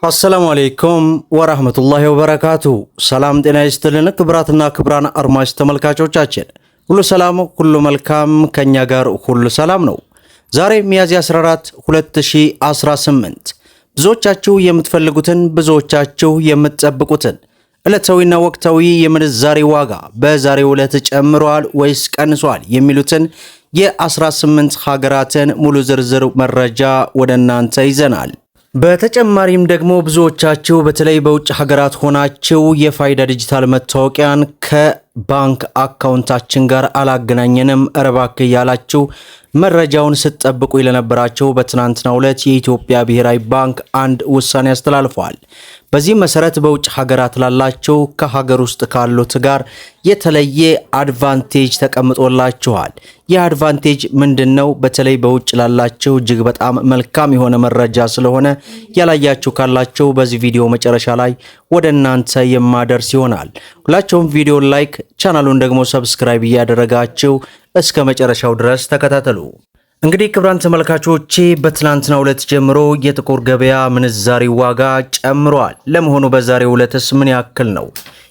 አሰላሙ አለይኩም ወራህመቱላሂ ወበረካቱ። ሰላም ጤና ይስጥልን ክብራትና ክብራን አድማጭ ተመልካቾቻችን ሁሉ ሰላም ሁሉ መልካም፣ ከኛ ጋር ሁሉ ሰላም ነው። ዛሬ ሚያዝያ 14 2018 ብዙዎቻችሁ የምትፈልጉትን ብዙዎቻችሁ የምትጠብቁትን ዕለታዊና ወቅታዊ የምንዛሬ ዋጋ በዛሬው ዕለት ጨምሯል ወይስ ቀንሷል የሚሉትን የ18 ሀገራትን ሙሉ ዝርዝር መረጃ ወደ እናንተ ይዘናል። በተጨማሪም ደግሞ ብዙዎቻችሁ በተለይ በውጭ ሀገራት ሆናችሁ የፋይዳ ዲጂታል መታወቂያን ከባንክ አካውንታችን ጋር አላገናኘንም እባክህ እያላችሁ መረጃውን ስትጠብቁ ለነበራችሁ በትናንትናው ዕለት የኢትዮጵያ ብሔራዊ ባንክ አንድ ውሳኔ አስተላልፏል። በዚህ መሰረት በውጭ ሀገራት ላላችሁ ከሀገር ውስጥ ካሉት ጋር የተለየ አድቫንቴጅ ተቀምጦላችኋል። ይህ አድቫንቴጅ ምንድነው? በተለይ በውጭ ላላችሁ እጅግ በጣም መልካም የሆነ መረጃ ስለሆነ ያላያችሁ ካላችሁ በዚህ ቪዲዮ መጨረሻ ላይ ወደ እናንተ የማደርስ ይሆናል። ሁላችሁም ቪዲዮን ላይክ፣ ቻናሉን ደግሞ ሰብስክራይብ እያደረጋችሁ እስከ መጨረሻው ድረስ ተከታተሉ። እንግዲህ ክቡራን ተመልካቾቼ በትናንትናው ዕለት ጀምሮ የጥቁር ገበያ ምንዛሬ ዋጋ ጨምሯል። ለመሆኑ በዛሬው ዕለትስ ምን ያክል ነው?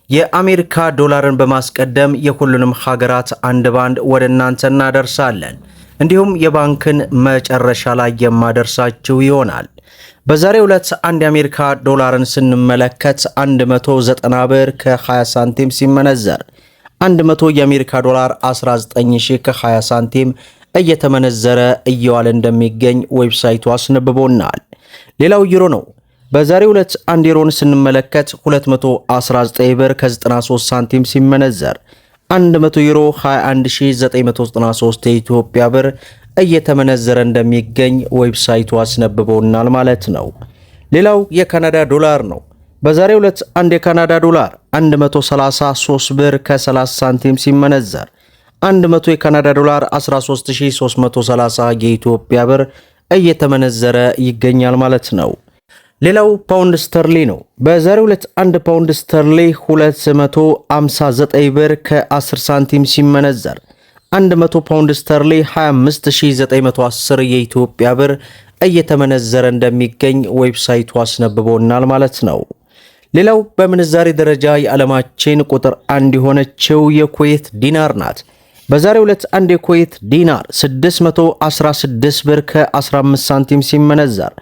የአሜሪካ ዶላርን በማስቀደም የሁሉንም ሀገራት አንድ ባንድ ወደ እናንተ እናደርሳለን። እንዲሁም የባንክን መጨረሻ ላይ የማደርሳችሁ ይሆናል። በዛሬው ዕለት አንድ የአሜሪካ ዶላርን ስንመለከት 190 ብር ከ20 ሳንቲም ሲመነዘር 100 የአሜሪካ ዶላር 19000 ከ20 ሳንቲም እየተመነዘረ እየዋለ እንደሚገኝ ዌብሳይቱ አስነብቦናል። ሌላው ዩሮ ነው። በዛሬው ዕለት አንድ ዩሮን ስንመለከት 219 ብር ከ93 ሳንቲም ሲመነዘር 100 ዩሮ 21993 የኢትዮጵያ ብር እየተመነዘረ እንደሚገኝ ዌብሳይቱ አስነብቦናል ማለት ነው። ሌላው የካናዳ ዶላር ነው። በዛሬው ዕለት አንድ የካናዳ ዶላር 133 ብር ከ30 ሳንቲም ሲመነዘር 100 የካናዳ ዶላር 13330 የኢትዮጵያ ብር እየተመነዘረ ይገኛል ማለት ነው። ሌላው ፓውንድ ስተርሊ ነው። በዛሬው ዕለት 1 ፓውንድ ስተርሊ 259 ብር ከ10 ሳንቲም ሲመነዘር 100 ፓውንድ ስተርሊ 25910 የኢትዮጵያ ብር እየተመነዘረ እንደሚገኝ ዌብሳይቱ አስነብቦናል ማለት ነው። ሌላው በምንዛሬ ደረጃ የዓለማችን ቁጥር 1 የሆነችው የኩዌት ዲናር ናት። በዛሬው ዕለት አንድ የኩዌት ዲናር 616 ብር ከ15 ሳንቲም ሲመነዘር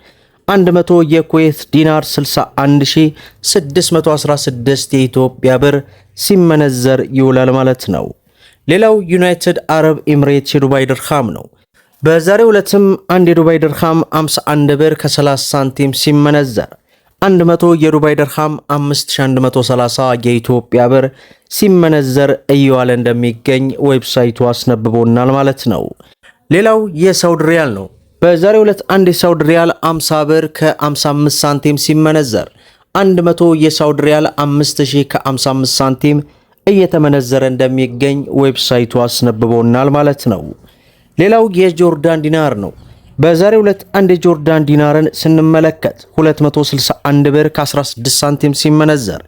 100 የኩዌት ዲናር 61616 የኢትዮጵያ ብር ሲመነዘር ይውላል ማለት ነው። ሌላው ዩናይትድ አረብ ኤምሬትስ የዱባይ ድርሃም ነው። በዛሬው ዕለትም አንድ የዱባይ ድርሃም 51 ብር ከ30 ሳንቲም ሲመነዘር 100 የዱባይ ድርሃም 5130 የኢትዮጵያ ብር ሲመነዘር እየዋለ እንደሚገኝ ዌብሳይቱ አስነብቦናል ማለት ነው። ሌላው የሳውዲ ሪያል ነው። በዛሬው ዕለት አንድ የሳውዲ ሪያል 50 ብር ከ55 ሳንቲም ሲመነዘር 100 የሳውዲ ሪያል 5000 ከ55 ሳንቲም እየተመነዘረ እንደሚገኝ ዌብሳይቱ አስነብቦናል ማለት ነው። ሌላው የጆርዳን ዲናር ነው። በዛሬው ዕለት አንድ የጆርዳን ዲናርን ስንመለከት 261 ብር ከ16 ሳንቲም ሲመነዘር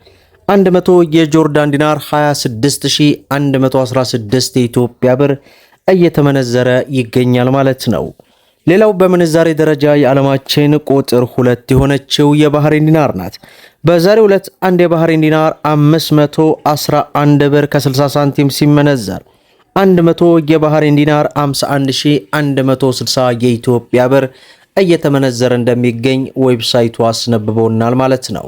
100 የጆርዳን ዲናር 26116 የኢትዮጵያ ብር እየተመነዘረ ይገኛል ማለት ነው። ሌላው በምንዛሬ ደረጃ የዓለማችን ቁጥር 2 የሆነችው የባህሬን ዲናር ናት። በዛሬው ዕለት አንድ የባህሬን ዲናር 511 ብር ከ60 ሳንቲም ሲመነዘር 100 የባህሬን ዲናር 51160 የኢትዮጵያ ብር እየተመነዘረ እንደሚገኝ ዌብሳይቱ አስነብቦናል ማለት ነው።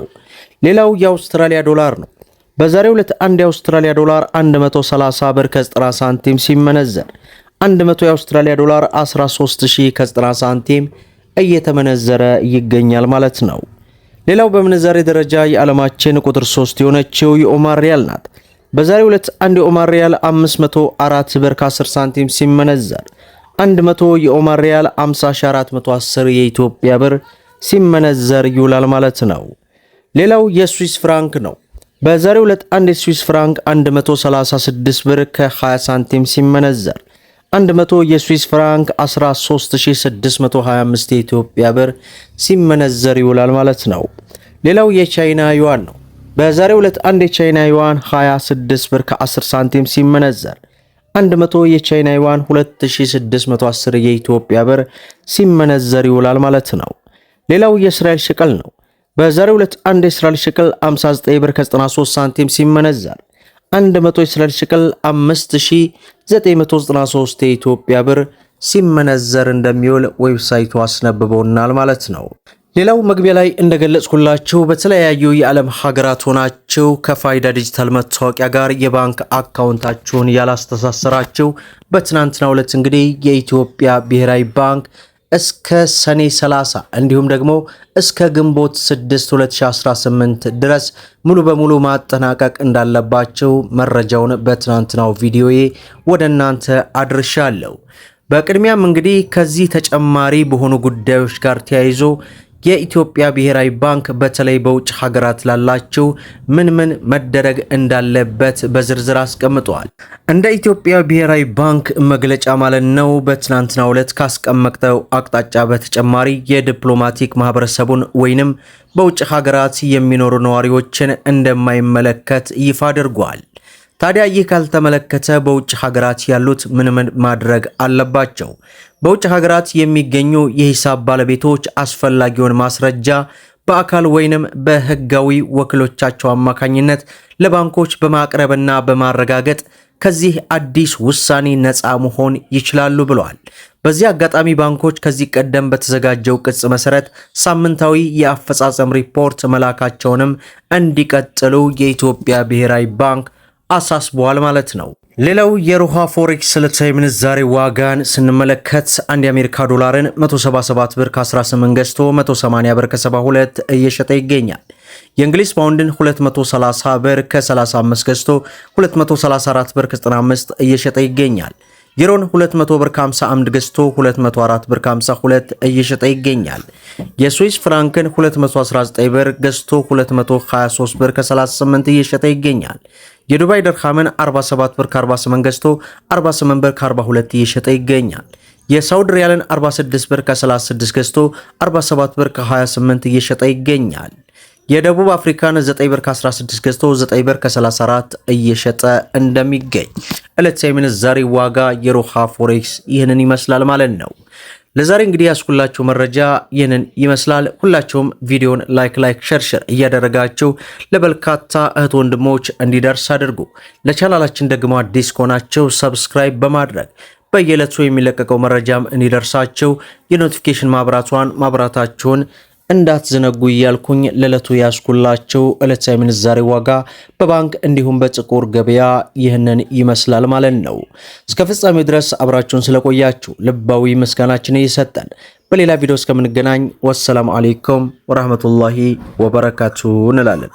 ሌላው የአውስትራሊያ ዶላር ነው። በዛሬው ዕለት አንድ የአውስትራሊያ ዶላር 130 ብር ከ90 ሳንቲም ሲመነዘር 100 የአውስትራሊያ ዶላር 13000 ከ90 ሳንቲም እየተመነዘረ ይገኛል ማለት ነው። ሌላው በምንዛሬ ደረጃ የዓለማችን ቁጥር 3 የሆነችው የኦማር ሪያል ናት። በዛሬው ዕለት አንድ የኦማር ሪያል 504 ብር ከ10 ሳንቲም ሲመነዘር 100 የኦማር ሪያል 50410 የኢትዮጵያ ብር ሲመነዘር ይውላል ማለት ነው። ሌላው የስዊስ ፍራንክ ነው። በዛሬው ዕለት አንድ የስዊስ ፍራንክ 136 ብር ከ20 ሳንቲም ሲመነዘር 100 የስዊስ ፍራንክ 13625 የኢትዮጵያ ብር ሲመነዘር ይውላል ማለት ነው። ሌላው የቻይና ዩዋን ነው። በዛሬው ዕለት አንድ የቻይና ዩዋን 26 ብር ከ10 ሳንቲም ሲመነዘር 100 የቻይና ዩዋን 2610 የኢትዮጵያ ብር ሲመነዘር ይውላል ማለት ነው። ሌላው የእስራኤል ሽቅል ነው። በዛሬው ዕለት አንድ የእስራኤል ሽቅል 59 ብር ከ93 ሳንቲም ሲመነዘር 100 የእስራኤል ሽቅል 5993 የኢትዮጵያ ብር ሲመነዘር እንደሚውል ዌብሳይቱ አስነብቦናል ማለት ነው። ሌላው መግቢያ ላይ እንደገለጽኩላችሁ በተለያዩ የዓለም ሀገራት ሆናችሁ ከፋይዳ ዲጂታል መታወቂያ ጋር የባንክ አካውንታችሁን ያላስተሳሰራችሁ በትናንትናው ዕለት እንግዲህ የኢትዮጵያ ብሔራዊ ባንክ እስከ ሰኔ 30 እንዲሁም ደግሞ እስከ ግንቦት 6 2018 ድረስ ሙሉ በሙሉ ማጠናቀቅ እንዳለባቸው መረጃውን በትናንትናው ቪዲዮዬ ወደ እናንተ አድርሻለሁ። በቅድሚያም እንግዲህ ከዚህ ተጨማሪ በሆኑ ጉዳዮች ጋር ተያይዞ የኢትዮጵያ ብሔራዊ ባንክ በተለይ በውጭ ሀገራት ላላችሁ ምን መደረግ እንዳለበት በዝርዝር አስቀምጧል። እንደ ኢትዮጵያ ብሔራዊ ባንክ መግለጫ ማለት ነው በትናንትናው ዕለት ካስቀመጠው አቅጣጫ በተጨማሪ የዲፕሎማቲክ ማህበረሰቡን ወይንም በውጭ ሀገራት የሚኖሩ ነዋሪዎችን እንደማይመለከት ይፋ አድርጓል። ታዲያ ይህ ካልተመለከተ በውጭ ሀገራት ያሉት ምን ማድረግ አለባቸው? በውጭ ሀገራት የሚገኙ የሂሳብ ባለቤቶች አስፈላጊውን ማስረጃ በአካል ወይንም በህጋዊ ወኪሎቻቸው አማካኝነት ለባንኮች በማቅረብና በማረጋገጥ ከዚህ አዲስ ውሳኔ ነፃ መሆን ይችላሉ ብለዋል። በዚህ አጋጣሚ ባንኮች ከዚህ ቀደም በተዘጋጀው ቅጽ መሰረት ሳምንታዊ የአፈጻጸም ሪፖርት መላካቸውንም እንዲቀጥሉ የኢትዮጵያ ብሔራዊ ባንክ አሳስቧል ማለት ነው። ሌላው የሮሃ ፎሬክስ ዕለታዊ ምንዛሬ ዋጋን ስንመለከት አንድ የአሜሪካ ዶላርን 177 ብር ከ18 ገዝቶ 180 ብር ከ72 እየሸጠ ይገኛል። የእንግሊዝ ፓውንድን 230 ብር ከ35 ገዝቶ 234 ብር ከ95 እየሸጠ ይገኛል። ዩሮን 200 ብር ከ51 ገዝቶ 204 ብር ከ52 እየሸጠ ይገኛል። የስዊስ ፍራንክን 219 ብር ገዝቶ 223 ብር ከ38 እየሸጠ ይገኛል። የዱባይ ድርሃምን 47 ብር ከ48 ገዝቶ 48 ብር ከ42 እየሸጠ ይገኛል። የሳውዲ ሪያልን 46 ብር ከ36 ገዝቶ 47 ብር ከ28 እየሸጠ ይገኛል። የደቡብ አፍሪካን 9 ብር ከ16 ገዝቶ 9 ብር ከ34 እየሸጠ እንደሚገኝ ዕለታዊ ምንዛሬ ዋጋ የሮሃ ፎሬክስ ይህንን ይመስላል ማለት ነው። ለዛሬ እንግዲህ ያስኩላችሁ መረጃ ይህንን ይመስላል። ሁላችሁም ቪዲዮን ላይክ ሸር እያደረጋችሁ ለበርካታ እህት ወንድሞች እንዲደርስ አድርጉ። ለቻናላችን ደግሞ አዲስ ከሆናችሁ ሰብስክራይብ በማድረግ በየዕለቱ የሚለቀቀው መረጃም እንዲደርሳችሁ የኖቲፊኬሽን ማብራታችሁን እንዳትዘነጉ እያልኩኝ ለዕለቱ ያስኩላችሁ ዕለታዊ ምንዛሬ ዋጋ በባንክ እንዲሁም በጥቁር ገበያ ይህንን ይመስላል ማለት ነው። እስከ ፍጻሜው ድረስ አብራችሁን ስለቆያችሁ ልባዊ ምስጋናችን እየሰጠን በሌላ ቪዲዮ እስከምንገናኝ ወሰላሙ አለይኩም ወራህመቱላሂ ወበረካቱ እንላለን።